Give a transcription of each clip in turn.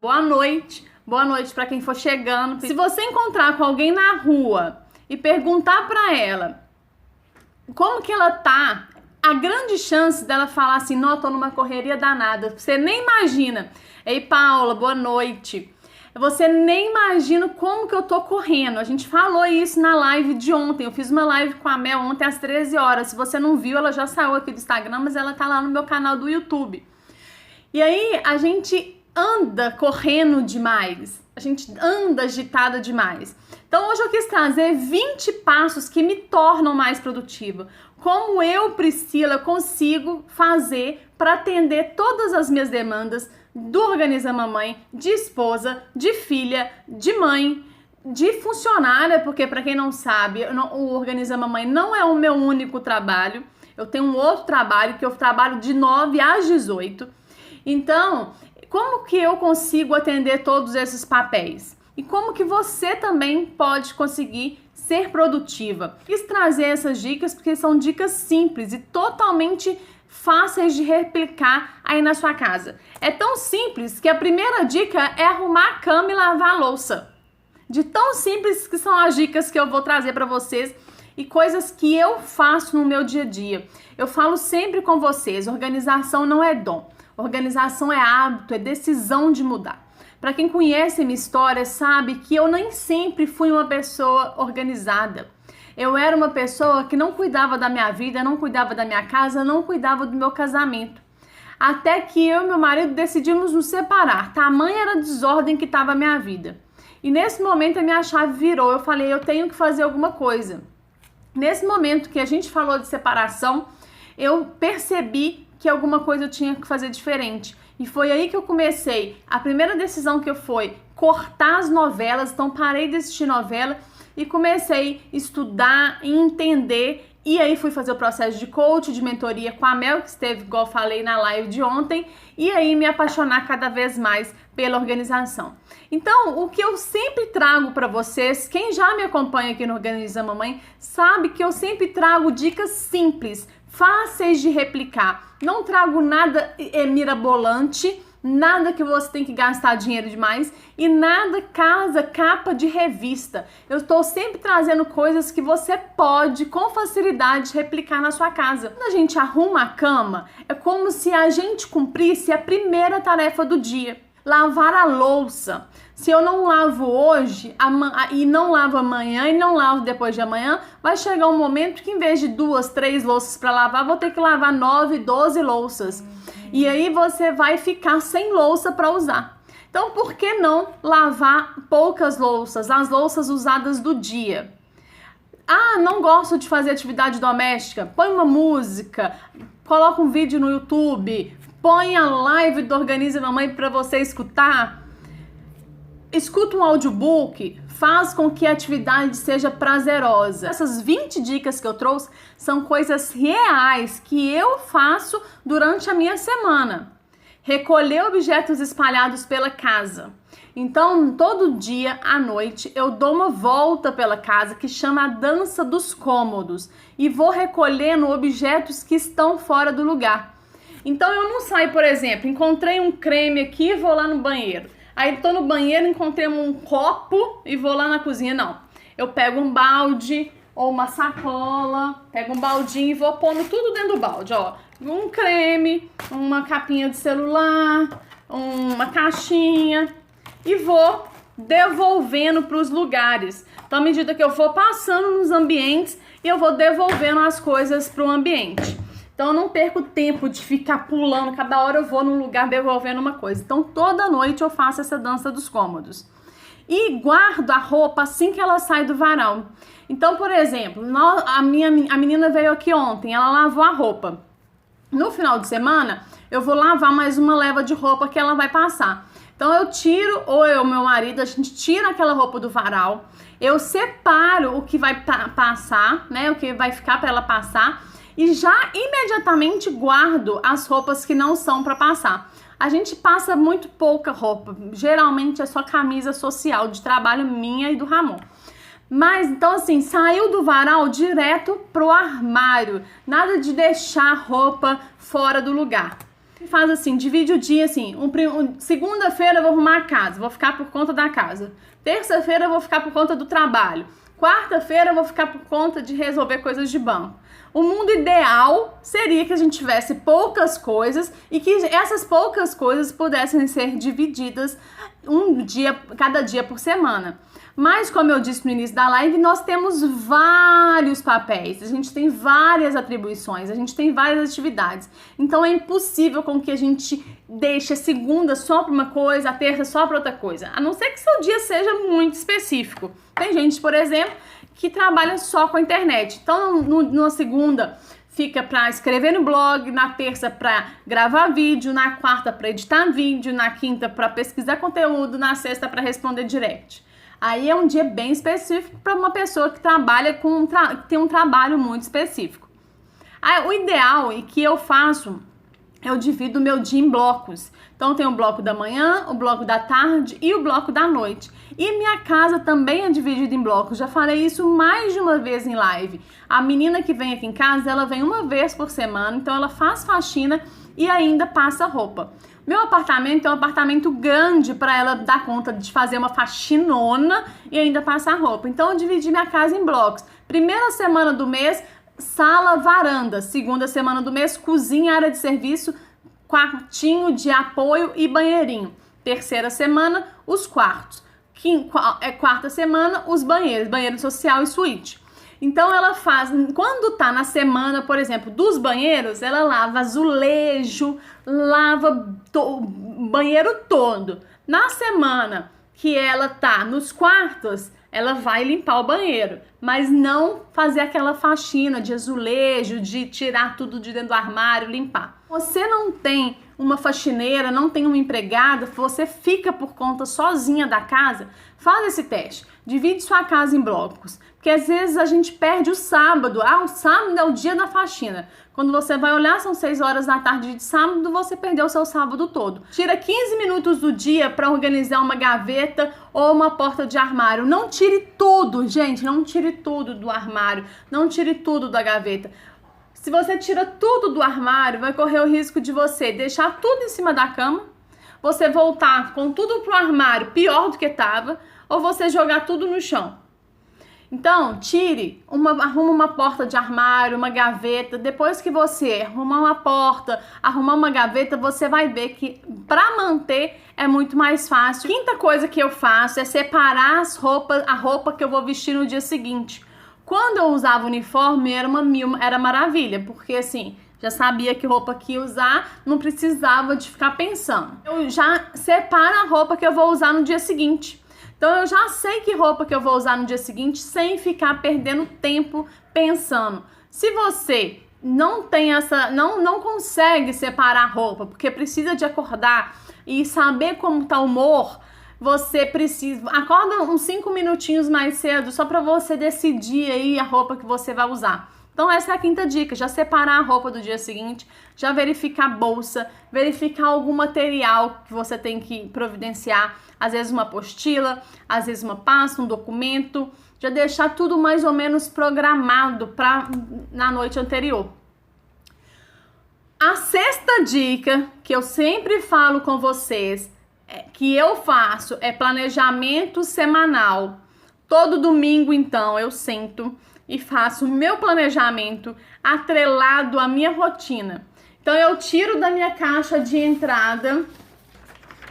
Boa noite para quem for chegando. Se você encontrar com alguém na rua e perguntar para ela como que ela tá, a grande chance dela falar assim: não, eu tô numa correria danada. Você nem imagina. Ei, Paula, boa noite. Você nem imagina como que eu tô correndo. A gente falou isso na live de ontem. Eu fiz uma live com a Mel ontem às 13 horas. Se você não viu, ela já saiu aqui do Instagram, mas ela tá lá no meu canal do YouTube. E aí, a gente anda correndo demais, a gente anda agitada demais. Então hoje eu quis trazer 20 passos que me tornam mais produtiva. Como eu, Priscila, consigo fazer para atender todas as minhas demandas do Organiza Mamãe, de esposa, de filha, de mãe, de funcionária, porque para quem não sabe, o Organiza Mamãe não é o meu único trabalho. Eu tenho um outro trabalho que eu trabalho de 9 às 18. Então, como que eu consigo atender todos esses papéis? E como que você também pode conseguir ser produtiva? Quis trazer essas dicas porque são dicas simples e totalmente fáceis de replicar aí na sua casa. É tão simples que a primeira dica é arrumar a cama e lavar a louça. De tão simples que são as dicas que eu vou trazer para vocês e coisas que eu faço no meu dia a dia. Eu falo sempre com vocês, organização não é dom. Organização é hábito, é decisão de mudar. Para quem conhece minha história, sabe que eu nem sempre fui uma pessoa organizada. Eu era uma pessoa que não cuidava da minha vida, não cuidava da minha casa, não cuidava do meu casamento. Até que eu e meu marido decidimos nos separar. Tamanha era a desordem que estava a minha vida. E nesse momento a minha chave virou. Eu falei, eu tenho que fazer alguma coisa. Nesse momento que a gente falou de separação, eu percebi que alguma coisa eu tinha que fazer diferente. E foi aí que eu comecei. A primeira decisão que eu foi cortar as novelas, então parei de assistir novela e comecei a estudar e entender. E aí fui fazer o processo de coach, de mentoria com a Mel, que esteve, igual eu falei na live de ontem, e aí me apaixonar cada vez mais pela organização. Então, o que eu sempre trago para vocês, quem já me acompanha aqui no Organiza Mamãe, sabe que eu sempre trago dicas simples, fáceis de replicar. Não trago nada mirabolante, nada que você tem que gastar dinheiro demais e nada capa de revista. Eu estou sempre trazendo coisas que você pode com facilidade replicar na sua casa. Quando a gente arruma a cama, é como se a gente cumprisse a primeira tarefa do dia. Lavar a louça. Se eu não lavo hoje e não lavo amanhã e não lavo depois de amanhã, vai chegar um momento que em vez de 2, 3 louças para lavar, vou ter que lavar 9, 12 louças. E aí você vai ficar sem louça para usar. Então, por que não lavar poucas louças, as louças usadas do dia? Ah, não gosto de fazer atividade doméstica. Põe uma música, coloca um vídeo no YouTube, põe a live do Organiza Mamãe para você escutar. Escuta um audiobook, faz com que a atividade seja prazerosa. Essas 20 dicas que eu trouxe são coisas reais que eu faço durante a minha semana. Recolher objetos espalhados pela casa. Então, todo dia à noite eu dou uma volta pela casa que chama a dança dos cômodos e vou recolhendo objetos que estão fora do lugar. Então, eu não saio, por exemplo, encontrei um creme aqui e vou lá no banheiro. Aí tô no banheiro, encontrei um copo e vou lá na cozinha. Não, eu pego um balde ou uma sacola, pego um baldinho e vou pondo tudo dentro do balde, ó. Um creme, uma capinha de celular, uma caixinha e vou devolvendo para os lugares. Então, à medida que eu for passando nos ambientes, eu vou devolvendo as coisas para o ambiente. Então, eu não perco tempo de ficar pulando, cada hora eu vou num lugar devolvendo uma coisa. Então, toda noite eu faço essa dança dos cômodos. E guardo a roupa assim que ela sai do varal. Então, por exemplo, a menina veio aqui ontem, ela lavou a roupa. No final de semana, eu vou lavar mais uma leva de roupa que ela vai passar. Então, eu tiro, ou eu, meu marido, a gente tira aquela roupa do varal. Eu separo o que vai passar, né, o que vai ficar para ela passar. E já imediatamente guardo as roupas que não são para passar. A gente passa muito pouca roupa, geralmente é só camisa social de trabalho minha e do Ramon. Mas então assim, saiu do varal direto pro armário, nada de deixar roupa fora do lugar. Faz assim, divide o dia assim, segunda-feira eu vou arrumar a casa, vou ficar por conta da casa. Terça-feira eu vou ficar por conta do trabalho. Quarta-feira eu vou ficar por conta de resolver coisas de banco. O mundo ideal seria que a gente tivesse poucas coisas e que essas poucas coisas pudessem ser divididas cada dia por semana. Mas, como eu disse no início da live, nós temos vários papéis, a gente tem várias atribuições, a gente tem várias atividades. Então, é impossível com que a gente deixe a segunda só para uma coisa, a terça só para outra coisa. A não ser que seu dia seja muito específico. Tem gente, por exemplo, que trabalha só com a internet. Então, na segunda fica para escrever no blog, na terça para gravar vídeo, na quarta para editar vídeo, na quinta para pesquisar conteúdo, na sexta para responder direct. Aí é um dia bem específico para uma pessoa que trabalha tem um trabalho muito específico. Aí, o ideal e que eu faço, eu divido o meu dia em blocos. Então tem o bloco da manhã, o bloco da tarde e o bloco da noite. E minha casa também é dividida em blocos. Já falei isso mais de uma vez em live. A menina que vem aqui em casa, ela vem uma vez por semana, então ela faz faxina e ainda passa roupa. Meu apartamento é um apartamento grande para ela dar conta de fazer uma faxinona e ainda passar roupa. Então eu dividi minha casa em blocos. Primeira semana do mês, sala, varanda. Segunda semana do mês, cozinha, área de serviço, quartinho de apoio e banheirinho. Terceira semana, os quartos. Quarta semana, os banheiros, banheiro social e suíte. Então ela faz, quando tá na semana, por exemplo, dos banheiros, ela lava azulejo, lava o banheiro todo. Na semana que ela tá nos quartos, ela vai limpar o banheiro, mas não fazer aquela faxina de azulejo, de tirar tudo de dentro do armário, limpar. Você não tem uma faxineira, não tem uma empregada, você fica por conta sozinha da casa, faz esse teste. Divide sua casa em blocos, porque às vezes a gente perde o sábado. O sábado é o dia da faxina. Quando você vai olhar, são 6 horas da tarde de sábado, você perdeu o seu sábado todo. Tira 15 minutos do dia para organizar uma gaveta ou uma porta de armário. Não tire tudo, gente, não tire tudo do armário, não tire tudo da gaveta. Se você tira tudo do armário, vai correr o risco de você deixar tudo em cima da cama, você voltar com tudo pro armário pior do que estava, ou você jogar tudo no chão. Então, arruma uma porta de armário, uma gaveta. Depois que você arrumar uma porta, arrumar uma gaveta, você vai ver que para manter é muito mais fácil. Quinta coisa que eu faço é separar a roupa que eu vou vestir no dia seguinte. Quando eu usava uniforme, era maravilha, porque assim, já sabia que roupa que ia usar, não precisava de ficar pensando. Eu já separo a roupa que eu vou usar no dia seguinte. Então eu já sei que roupa que eu vou usar no dia seguinte sem ficar perdendo tempo pensando. Se você não tem não consegue separar a roupa, porque precisa de acordar e saber como tá o humor, você precisa, acorda uns 5 minutinhos mais cedo só para você decidir aí a roupa que você vai usar. Então essa é a quinta dica, já separar a roupa do dia seguinte, já verificar a bolsa, verificar algum material que você tem que providenciar, às vezes uma apostila, às vezes uma pasta, um documento, já deixar tudo mais ou menos programado na noite anterior. A sexta dica que eu sempre falo com vocês, que eu faço, é planejamento semanal. Todo domingo, então, eu sento e faço o meu planejamento atrelado à minha rotina. Então eu tiro da minha caixa de entrada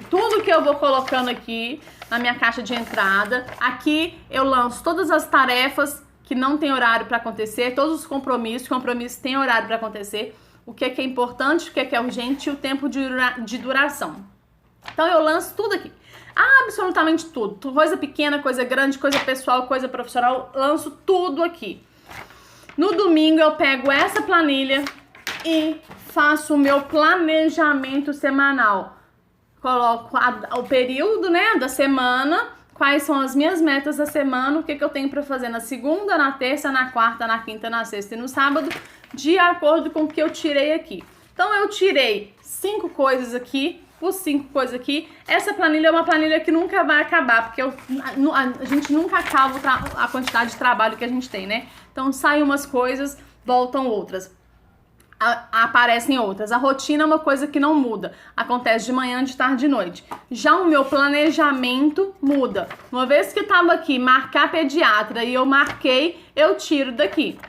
tudo que eu vou colocando aqui na minha caixa de entrada. Aqui eu lanço todas as tarefas que não tem horário para acontecer, todos os compromissos têm horário para acontecer, o que é importante, o que é urgente e o tempo de duração. Então eu lanço tudo aqui. Absolutamente tudo. Coisa pequena, coisa grande, coisa pessoal, coisa profissional, lanço tudo aqui. No domingo eu pego essa planilha e faço o meu planejamento semanal. Coloco o período, da semana, quais são as minhas metas da semana, o que eu tenho para fazer na segunda, na terça, na quarta, na quinta, na sexta e no sábado, de acordo com o que eu tirei aqui. Então eu tirei 5 coisas aqui, por 5 coisas aqui. Essa planilha é uma planilha que nunca vai acabar, porque a gente nunca acaba a quantidade de trabalho que a gente tem, né? Então saem umas coisas, voltam outras. aparecem outras. A rotina é uma coisa que não muda. Acontece de manhã, de tarde, de noite. Já o meu planejamento muda. Uma vez que eu tava aqui, marcar pediatra e eu marquei, eu tiro daqui.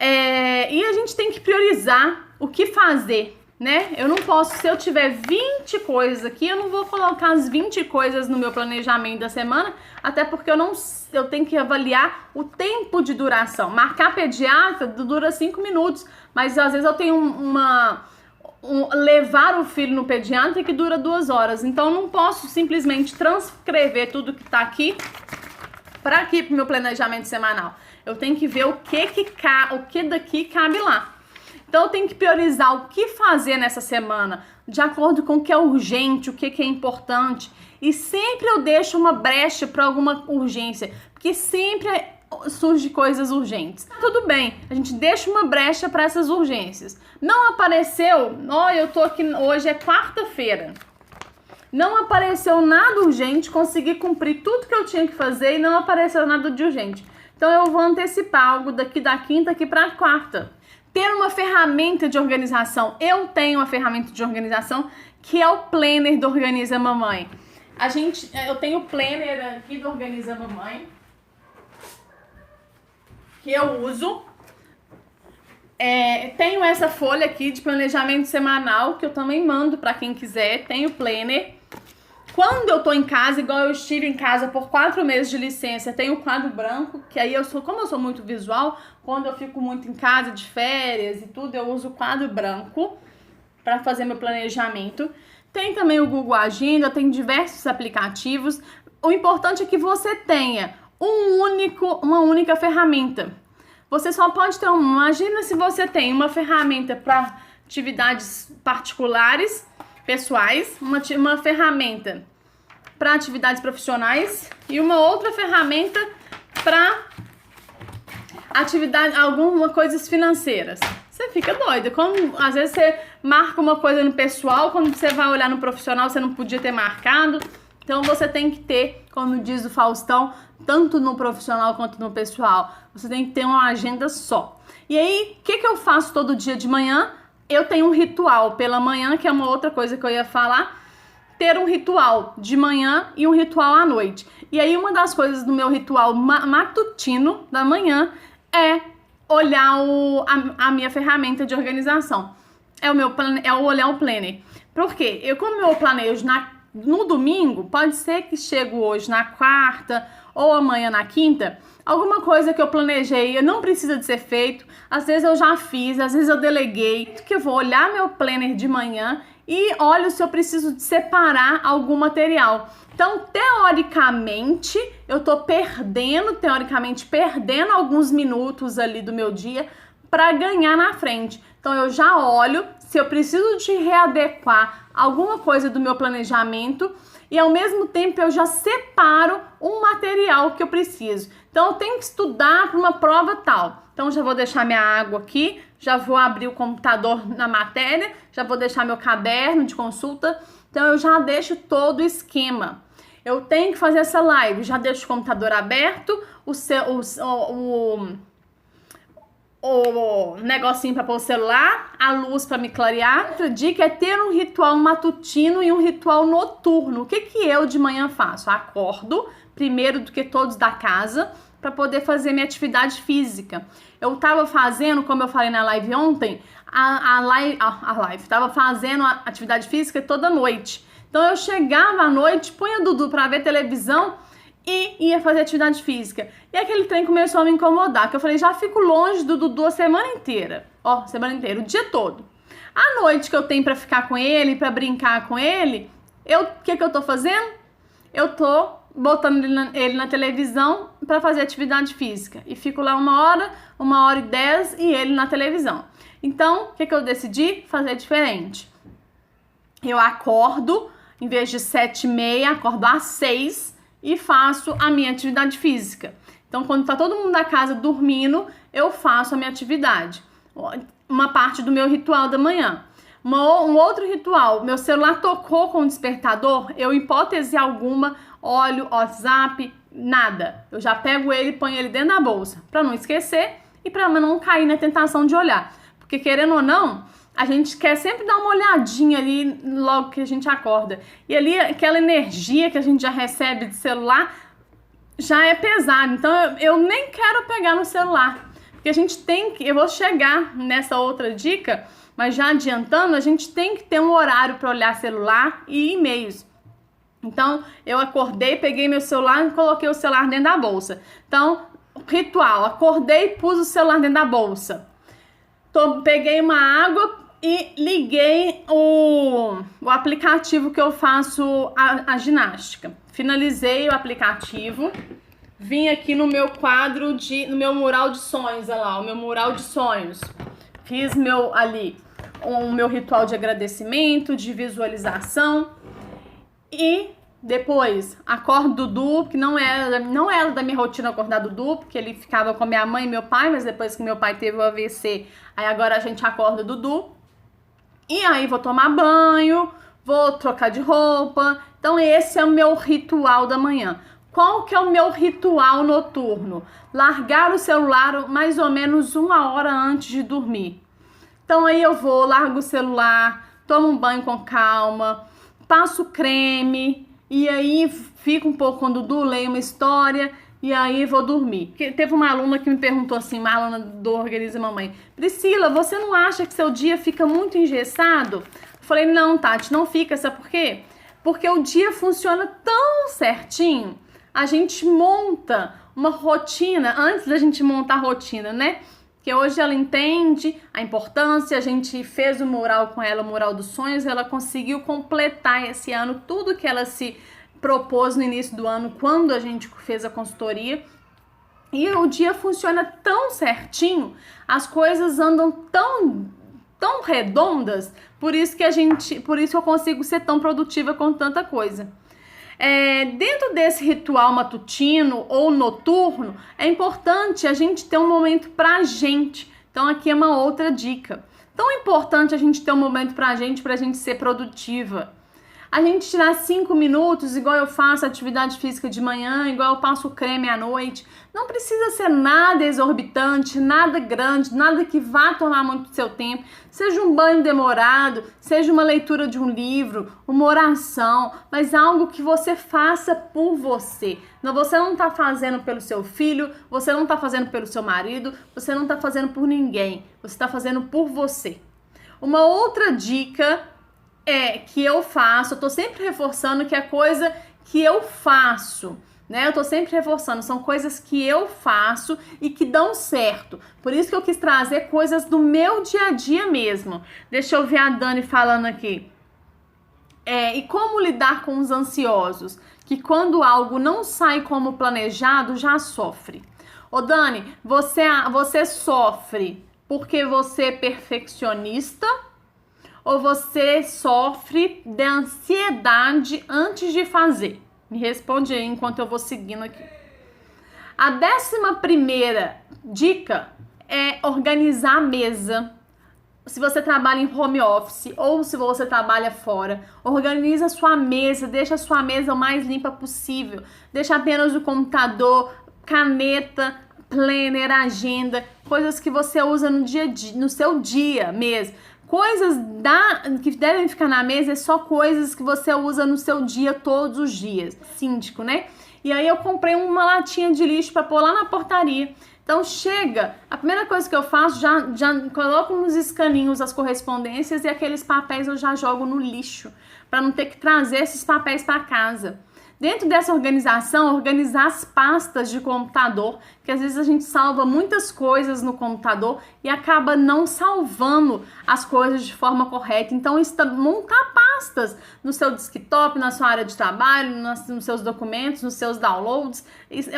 E a gente tem que priorizar o que fazer, né? Eu não posso, se eu tiver 20 coisas aqui, eu não vou colocar as 20 coisas no meu planejamento da semana, até porque eu tenho que avaliar o tempo de duração. Marcar pediatra dura 5 minutos, mas às vezes eu tenho levar o filho no pediatra que dura 2 horas. Então eu não posso simplesmente transcrever tudo que tá aqui para aqui pro meu planejamento semanal. Eu tenho que ver o que daqui cabe lá. Então eu tenho que priorizar o que fazer nessa semana, de acordo com o que é urgente, o que é importante. E sempre eu deixo uma brecha para alguma urgência, porque sempre surge coisas urgentes. Tudo bem, a gente deixa uma brecha para essas urgências. Não apareceu, eu tô aqui, hoje é quarta-feira. Não apareceu nada urgente, consegui cumprir tudo que eu tinha que fazer e não apareceu nada de urgente. Então eu vou antecipar algo daqui da quinta aqui para quarta. Ter uma ferramenta de organização. Eu tenho uma ferramenta de organização que é o planner do Organiza Mamãe. Eu tenho o planner aqui do Organiza Mamãe que eu uso. Tenho essa folha aqui de planejamento semanal que eu também mando para quem quiser. Tenho o planner. Quando eu tô em casa, igual eu estive em casa por 4 meses de licença, tenho o quadro branco, que aí como eu sou muito visual, quando eu fico muito em casa de férias e tudo, eu uso o quadro branco para fazer meu planejamento. Tem também o Google Agenda, tem diversos aplicativos. O importante é que você tenha uma única ferramenta. Você só pode ter imagina se você tem uma ferramenta para atividades particulares, pessoais, uma ferramenta para atividades profissionais e uma outra ferramenta para algumas coisas financeiras. Você fica doida. Às vezes você marca uma coisa no pessoal, quando você vai olhar no profissional, você não podia ter marcado. Então você tem que ter, como diz o Faustão, tanto no profissional quanto no pessoal. Você tem que ter uma agenda só. E aí, o que eu faço todo dia de manhã? Eu tenho um ritual pela manhã, que é uma outra coisa que eu ia falar. Ter um ritual de manhã e um ritual à noite. E aí uma das coisas do meu ritual matutino da manhã é olhar a minha ferramenta de organização. É olhar o planner. Por quê? Como eu planejo no domingo, pode ser que chegue hoje na quarta ou amanhã na quinta, alguma coisa que eu planejei não precisa de ser feito, às vezes eu já fiz, às vezes eu deleguei, que eu vou olhar meu planner de manhã e olho se eu preciso de separar algum material. Então, teoricamente, eu tô perdendo alguns minutos ali do meu dia para ganhar na frente. Então, eu já olho se eu preciso de readequar alguma coisa do meu planejamento e, ao mesmo tempo, eu já separo um material que eu preciso. Então, eu tenho que estudar para uma prova tal. Então, já vou deixar minha água aqui, já vou abrir o computador na matéria, já vou deixar meu caderno de consulta. Então, eu já deixo todo o esquema. Eu tenho que fazer essa live, já deixo o computador aberto, o negocinho para pôr o celular, a luz para me clarear. Outra dica é ter um ritual matutino e um ritual noturno. O que eu de manhã faço? Acordo primeiro do que todos da casa para poder fazer minha atividade física. Eu tava fazendo, como eu falei na live ontem, tava fazendo a atividade física toda noite. Então eu chegava à noite, punha o Dudu para ver televisão e ia fazer atividade física. E aquele trem começou a me incomodar, que eu falei, já fico longe do Dudu a semana inteira. O dia todo. À noite que eu tenho pra ficar com ele, pra brincar com ele, o que eu tô fazendo? Eu tô botando ele na televisão pra fazer atividade física. E fico lá 1h10 e ele na televisão. Então, o que eu decidi? Fazer diferente. Eu acordo, em vez de 7h30, acordo às 6h e faço a minha atividade física. Então, quando tá todo mundo da casa dormindo, eu faço a minha atividade. Uma parte do meu ritual da manhã. Um outro ritual, meu celular tocou com o despertador, eu, em hipótese alguma, olho WhatsApp, nada. Eu já pego ele e ponho ele dentro da bolsa, para não esquecer e para não cair na tentação de olhar. Porque querendo ou não, a gente quer sempre dar uma olhadinha ali logo que a gente acorda. E ali aquela energia que a gente já recebe de celular já é pesada. Então eu nem quero pegar no celular. Porque a gente tem que... Eu vou chegar nessa outra dica, mas já adiantando, a gente tem que ter um horário para olhar celular e e-mails. Então eu acordei, peguei meu celular e coloquei o celular dentro da bolsa. Então, ritual, acordei, pus o celular dentro da bolsa. Peguei uma água e liguei o aplicativo que eu faço a ginástica. Finalizei o aplicativo, vim aqui no meu quadro, no meu mural de sonhos, olha lá, o meu mural de sonhos. Fiz o meu ritual de agradecimento, de visualização e depois acordo Dudu, que não era da minha rotina acordar Dudu, porque ele ficava com minha mãe e meu pai, mas depois que meu pai teve o AVC, aí agora a gente acorda Dudu. E aí vou tomar banho, vou trocar de roupa. Então esse é o meu ritual da manhã. Qual que é o meu ritual noturno? Largar o celular mais ou menos 1 hora antes de dormir. Então aí eu vou, largo o celular, tomo um banho com calma, passo creme e aí fico um pouco com o Dudu, leio uma história e aí vou dormir. Porque teve uma aluna que me perguntou assim, uma aluna do Organiza Mamãe: Priscila, você não acha que seu dia fica muito engessado? Eu falei, não, Tati, não fica, sabe por quê? Porque o dia funciona tão certinho, a gente monta uma rotina, antes da gente montar a rotina, né? Que hoje ela entende a importância, a gente fez o mural com ela, o mural dos sonhos, ela conseguiu completar esse ano tudo que ela se propôs no início do ano, quando a gente fez a consultoria. E o dia funciona tão certinho, as coisas andam tão redondas, por isso que eu consigo ser tão produtiva com tanta coisa. Dentro desse ritual matutino ou noturno, é importante a gente ter um momento pra gente. Então aqui é uma outra dica. Tão importante a gente ter um momento pra gente ser produtiva. A gente tirar 5 minutos, igual eu faço atividade física de manhã, igual eu passo creme à noite. Não precisa ser nada exorbitante, nada grande, nada que vá tomar muito do seu tempo. Seja um banho demorado, seja uma leitura de um livro, uma oração, mas algo que você faça por você. Você não está fazendo pelo seu filho, você não está fazendo pelo seu marido, você não está fazendo por ninguém, você está fazendo por você. Uma outra dica que eu faço, eu tô sempre reforçando que é coisa que eu faço, né? Eu tô sempre reforçando, são coisas que eu faço e que dão certo. Por isso que eu quis trazer coisas do meu dia a dia mesmo. Deixa eu ver a Dani falando aqui. E como lidar com os ansiosos? Que quando algo não sai como planejado, já sofre. Ô Dani, você sofre porque você é perfeccionista? Ou você sofre de ansiedade antes de fazer? Me responde aí enquanto eu vou seguindo aqui. A 11ª dica é organizar a mesa. Se você trabalha em home office ou se você trabalha fora, organiza a sua mesa, deixa a sua mesa o mais limpa possível. Deixa apenas o computador, caneta, planner, agenda, coisas que você usa no seu dia mesmo. Coisas que devem ficar na mesa é só coisas que você usa no seu dia todos os dias. Síndico, né? E aí eu comprei uma latinha de lixo para pôr lá na portaria. Então chega, a primeira coisa que eu faço, já coloco nos escaninhos as correspondências e aqueles papéis eu já jogo no lixo, para não ter que trazer esses papéis para casa. Dentro dessa organização, organizar as pastas de computador, que às vezes a gente salva muitas coisas no computador e acaba não salvando as coisas de forma correta. Então, montar pastas no seu desktop, na sua área de trabalho, nos seus documentos, nos seus downloads,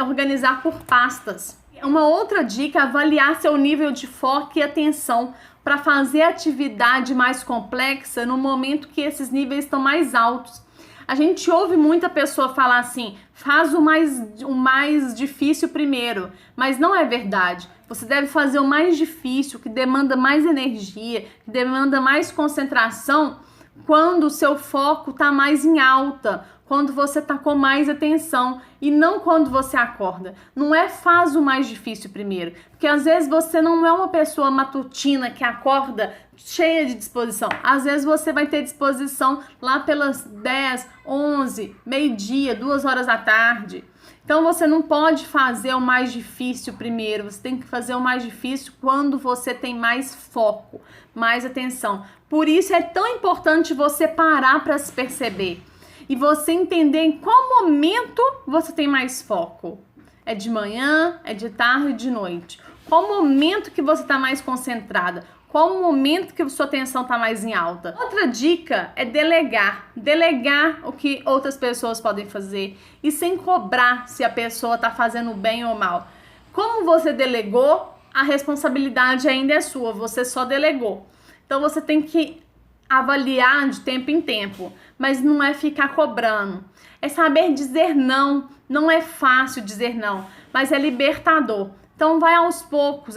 organizar por pastas. Uma outra dica é avaliar seu nível de foco e atenção para fazer atividade mais complexa no momento que esses níveis estão mais altos. A gente ouve muita pessoa falar assim, faz o mais difícil primeiro, mas não é verdade. Você deve fazer o mais difícil, que demanda mais energia, que demanda mais concentração, quando o seu foco tá mais em alta, quando você tá com mais atenção e não quando você acorda. Não é faz o mais difícil primeiro, porque às vezes você não é uma pessoa matutina que acorda cheia de disposição. Às vezes você vai ter disposição lá pelas 10, 11, meio-dia, 2 horas da tarde. Então você não pode fazer o mais difícil primeiro, você tem que fazer o mais difícil quando você tem mais foco, mais atenção. Por isso é tão importante você parar para se perceber e você entender em qual momento você tem mais foco. É de manhã, é de tarde, de noite. Qual momento que você está mais concentrada? Qual o momento que a sua atenção está mais em alta? Outra dica é delegar. Delegar o que outras pessoas podem fazer e sem cobrar se a pessoa está fazendo bem ou mal. Como você delegou, a responsabilidade ainda é sua, você só delegou. Então você tem que avaliar de tempo em tempo, mas não é ficar cobrando. É saber dizer não. Não é fácil dizer não, mas é libertador. Então vai aos poucos,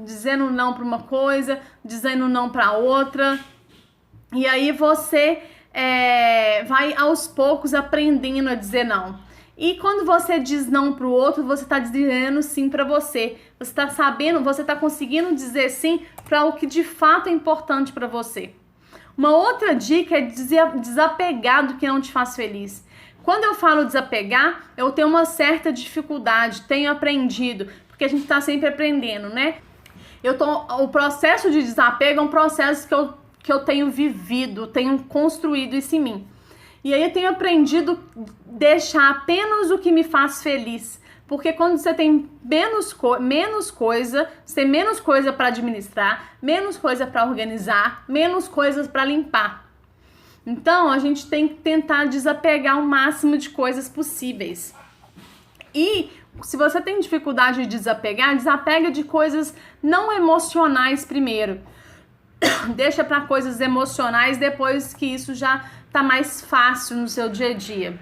dizendo não para uma coisa, dizendo não para outra. E aí você vai aos poucos aprendendo a dizer não. E quando você diz não para o outro, você está dizendo sim para você. Você está sabendo, você está conseguindo dizer sim para o que de fato é importante para você. Uma outra dica é desapegar do que não te faz feliz. Quando eu falo desapegar, eu tenho uma certa dificuldade, tenho aprendido, porque a gente está sempre aprendendo, né? O processo de desapego é um processo que eu tenho vivido, tenho construído isso em mim. E aí eu tenho aprendido a deixar apenas o que me faz feliz. Porque quando você tem menos coisa, você tem menos coisa para administrar, menos coisa para organizar, menos coisas para limpar. Então, a gente tem que tentar desapegar o máximo de coisas possíveis. E se você tem dificuldade de desapegar, desapega de coisas não emocionais primeiro. Deixa para coisas emocionais depois que isso já tá mais fácil no seu dia a dia.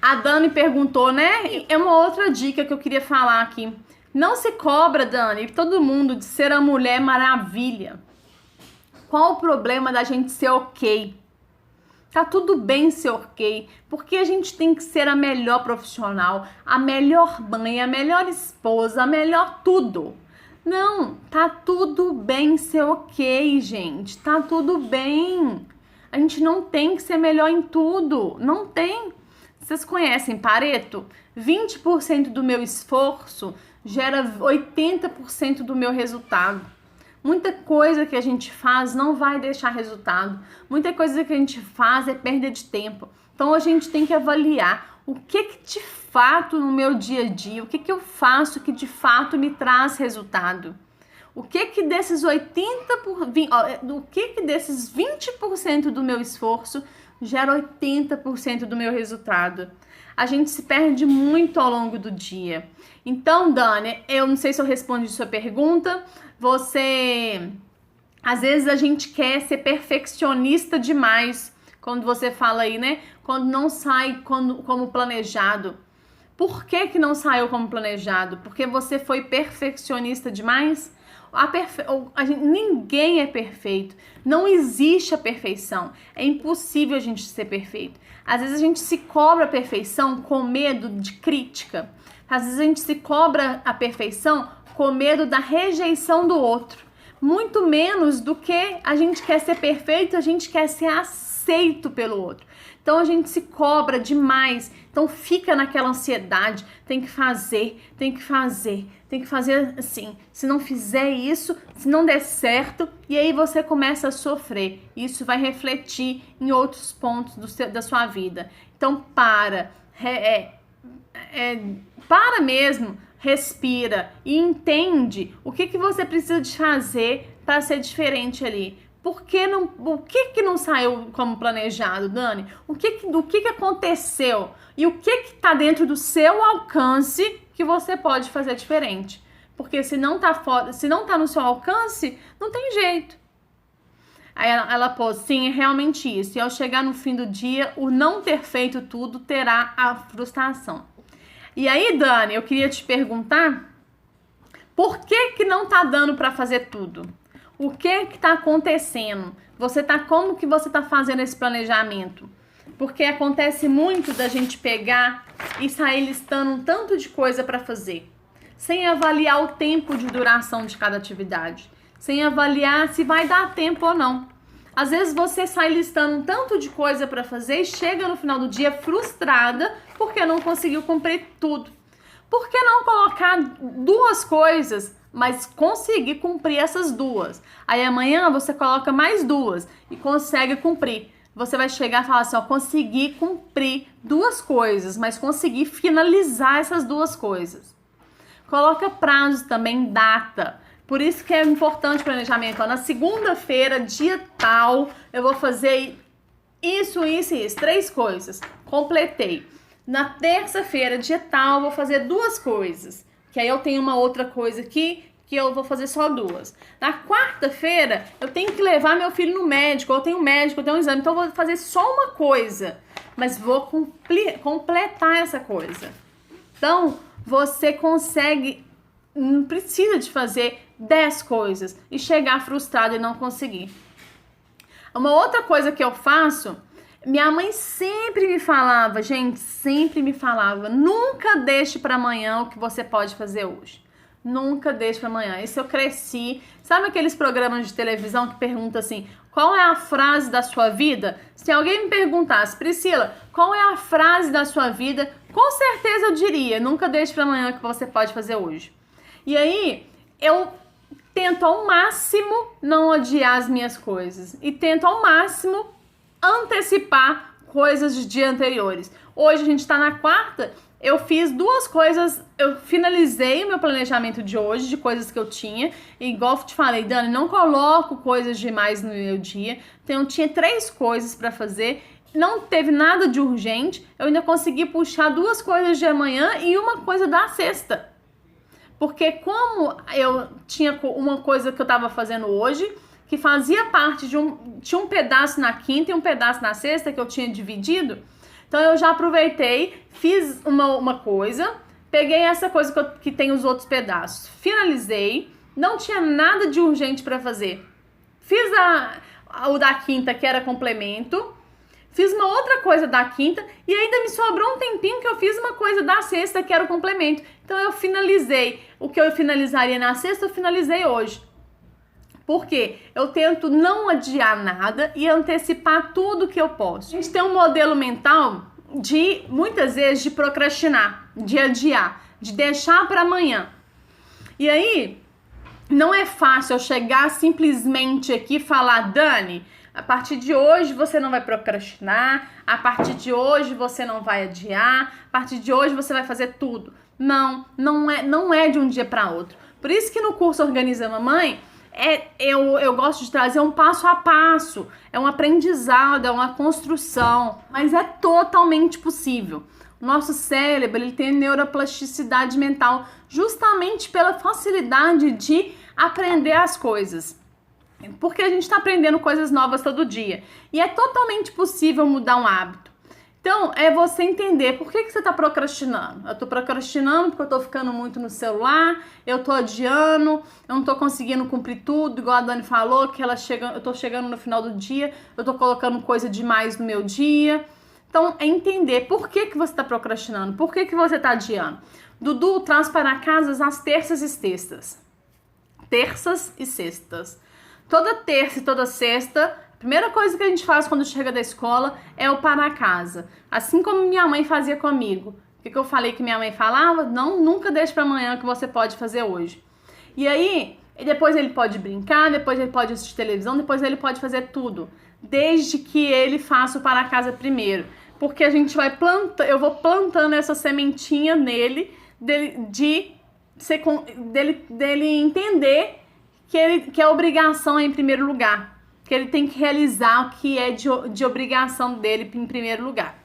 A Dani perguntou, né? É uma outra dica que eu queria falar aqui. Não se cobra, Dani, todo mundo de ser a Mulher Maravilha. Qual o problema da gente ser ok? Tá tudo bem ser ok, porque a gente tem que ser a melhor profissional, a melhor mãe, a melhor esposa, a melhor tudo. Não, tá tudo bem ser ok, gente, tá tudo bem. A gente não tem que ser melhor em tudo, não tem. Vocês conhecem Pareto? 20% do meu esforço gera 80% do meu resultado. Muita coisa que a gente faz não vai deixar resultado. Muita coisa que a gente faz é perda de tempo. Então a gente tem que avaliar o que de fato no meu dia a dia, o que eu faço que de fato me traz resultado. O que desses 20% do meu esforço gera 80% do meu resultado. A gente se perde muito ao longo do dia. Então, Dani, eu não sei se eu respondi sua pergunta. Às vezes a gente quer ser perfeccionista demais, quando você fala aí, né? Quando não sai como planejado. Por que não saiu como planejado? Porque você foi perfeccionista demais? Ninguém é perfeito. Não existe a perfeição. É impossível a gente ser perfeito. Às vezes a gente se cobra a perfeição com medo de crítica. Às vezes a gente se cobra a perfeição com medo da rejeição do outro. Muito menos do que a gente quer ser perfeito, a gente quer ser aceito pelo outro. Então a gente se cobra demais. Então fica naquela ansiedade, tem que fazer assim. Se não fizer isso, se não der certo, e aí você começa a sofrer. Isso vai refletir em outros pontos da sua vida. Então para mesmo, respira e entende o que você precisa de fazer para ser diferente ali. O que não saiu como planejado, Dani? O que aconteceu? E o que está dentro do seu alcance que você pode fazer diferente? Porque se não tá no seu alcance, não tem jeito. Aí ela pôs, sim, é realmente isso. E ao chegar no fim do dia, o não ter feito tudo terá a frustração. E aí, Dani, eu queria te perguntar, por que não tá dando para fazer tudo? O que que tá acontecendo? Como que você tá fazendo esse planejamento? Porque acontece muito da gente pegar e sair listando um tanto de coisa para fazer, sem avaliar o tempo de duração de cada atividade, sem avaliar se vai dar tempo ou não. Às vezes você sai listando um tanto de coisa para fazer e chega no final do dia frustrada porque não conseguiu cumprir tudo. Por que não colocar 2 coisas, mas conseguir cumprir essas 2? Aí amanhã você coloca mais 2 e consegue cumprir. Você vai chegar e falar assim, ó, consegui cumprir 2 coisas, mas consegui finalizar essas 2 coisas. Coloca prazo também, data. Por isso que é importante o planejamento. Ó, na segunda-feira, dia tal, eu vou fazer isso, 3 coisas. Completei. Na terça-feira, dia tal, eu vou fazer 2 coisas. Que aí eu tenho uma outra coisa aqui, que eu vou fazer só 2. Na quarta-feira, eu tenho que levar meu filho no médico, eu tenho um médico, eu tenho um exame, então eu vou fazer só uma coisa, mas vou completar essa coisa. Então, você consegue, não precisa de fazer 10 coisas e chegar frustrado e não conseguir. Uma outra coisa que eu faço, minha mãe sempre me falava, gente, sempre me falava, nunca deixe para amanhã o que você pode fazer hoje. Nunca deixe para amanhã. Isso eu cresci. Sabe aqueles programas de televisão que perguntam assim, qual é a frase da sua vida? Se alguém me perguntasse, Priscila, qual é a frase da sua vida? Com certeza eu diria, nunca deixe para amanhã o que você pode fazer hoje. E aí, eu tento ao máximo não adiar as minhas coisas. E tento ao máximo antecipar coisas de dia anteriores. Hoje a gente tá na quarta, eu fiz 2 coisas, eu finalizei o meu planejamento de hoje, de coisas que eu tinha, e igual eu te falei, Dani, não coloco coisas demais no meu dia, então eu tinha 3 coisas para fazer, não teve nada de urgente, eu ainda consegui puxar 2 coisas de amanhã e uma coisa da sexta. Porque como eu tinha uma coisa que eu tava fazendo hoje, que fazia parte tinha um pedaço na quinta e um pedaço na sexta que eu tinha dividido, então eu já aproveitei, fiz uma coisa, peguei essa coisa que tem os outros pedaços, finalizei, não tinha nada de urgente para fazer. Fiz o da quinta, que era complemento, fiz uma outra coisa da quinta e ainda me sobrou um tempinho que eu fiz uma coisa da sexta, que era o complemento. Então eu finalizei o que eu finalizaria na sexta, eu finalizei hoje. Por quê? Eu tento não adiar nada e antecipar tudo que eu posso. A gente tem um modelo mental de, muitas vezes, de procrastinar, de adiar, de deixar para amanhã. E aí, não é fácil eu chegar simplesmente aqui e falar, Dani, a partir de hoje você não vai procrastinar, a partir de hoje você não vai adiar, a partir de hoje você vai fazer tudo. Não é de um dia para outro. Por isso que no curso Organiza Mamãe, eu gosto de trazer um passo a passo, é um aprendizado, é uma construção, mas é totalmente possível. O nosso cérebro, ele tem neuroplasticidade mental justamente pela facilidade de aprender as coisas, porque a gente está aprendendo coisas novas todo dia, e é totalmente possível mudar um hábito. Então, é você entender por que você está procrastinando. Eu estou procrastinando porque eu estou ficando muito no celular, eu estou adiando, eu não estou conseguindo cumprir tudo, igual a Dani falou, que eu estou chegando no final do dia, eu estou colocando coisa demais no meu dia. Então, é entender por que você está procrastinando, por que você está adiando. Dudu traz para casa as terças e sextas. Terças e sextas. Toda terça e toda sexta, a primeira coisa que a gente faz quando chega da escola é o para casa. Assim como minha mãe fazia comigo. O que eu falei que minha mãe falava? Não, nunca deixe para amanhã o que você pode fazer hoje. E aí, depois ele pode brincar, depois ele pode assistir televisão, depois ele pode fazer tudo. Desde que ele faça o para casa primeiro. Porque a gente vai eu vou plantando essa sementinha nele, dele entender que a obrigação é em primeiro lugar. Que ele tem que realizar o que é de obrigação dele em primeiro lugar.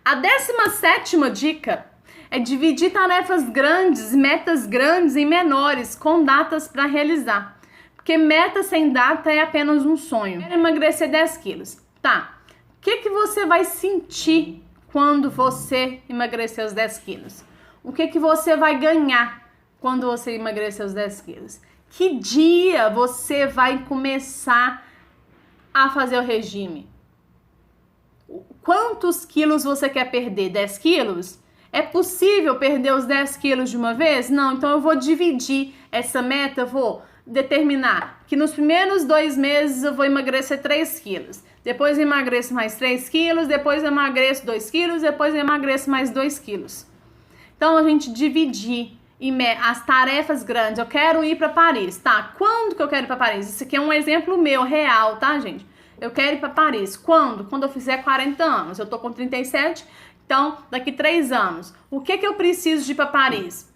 A 17ª dica é dividir tarefas grandes, metas grandes em menores, com datas para realizar. Porque meta sem data é apenas um sonho. Quero emagrecer 10 quilos. Tá, o que você vai sentir quando você emagrecer os 10 quilos? O que você vai ganhar quando você emagrecer os 10 quilos? Que dia você vai começar a fazer o regime? Quantos quilos você quer perder? 10 quilos? É possível perder os 10 quilos de uma vez? Não, então eu vou dividir essa meta, eu vou determinar que nos primeiros 2 meses eu vou emagrecer 3 quilos. Depois eu emagreço mais 3 quilos, depois eu emagreço 2 quilos, depois eu emagreço mais 2 quilos. Então a gente dividir as tarefas grandes. Eu quero ir para Paris, tá? Quando que eu quero ir para Paris? Isso aqui é um exemplo meu, real, tá, gente? Eu quero ir para Paris. Quando? Quando eu fizer 40 anos. Eu tô com 37, então daqui 3 anos. O que eu preciso de ir para Paris?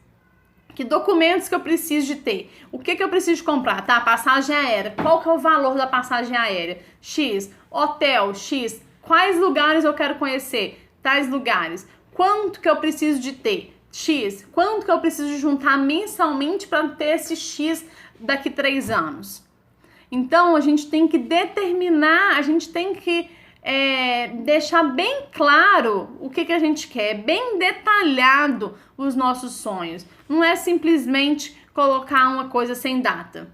Que documentos que eu preciso de ter? O que eu preciso de comprar? Tá? Passagem aérea. Qual que é o valor da passagem aérea? X. Hotel, X. Quais lugares eu quero conhecer? Tais lugares. Quanto que eu preciso de ter? X. Quanto que eu preciso juntar mensalmente para ter esse X daqui 3 anos? Então, a gente tem que determinar, a gente tem que deixar bem claro o que a gente quer, bem detalhado os nossos sonhos. Não é simplesmente colocar uma coisa sem data.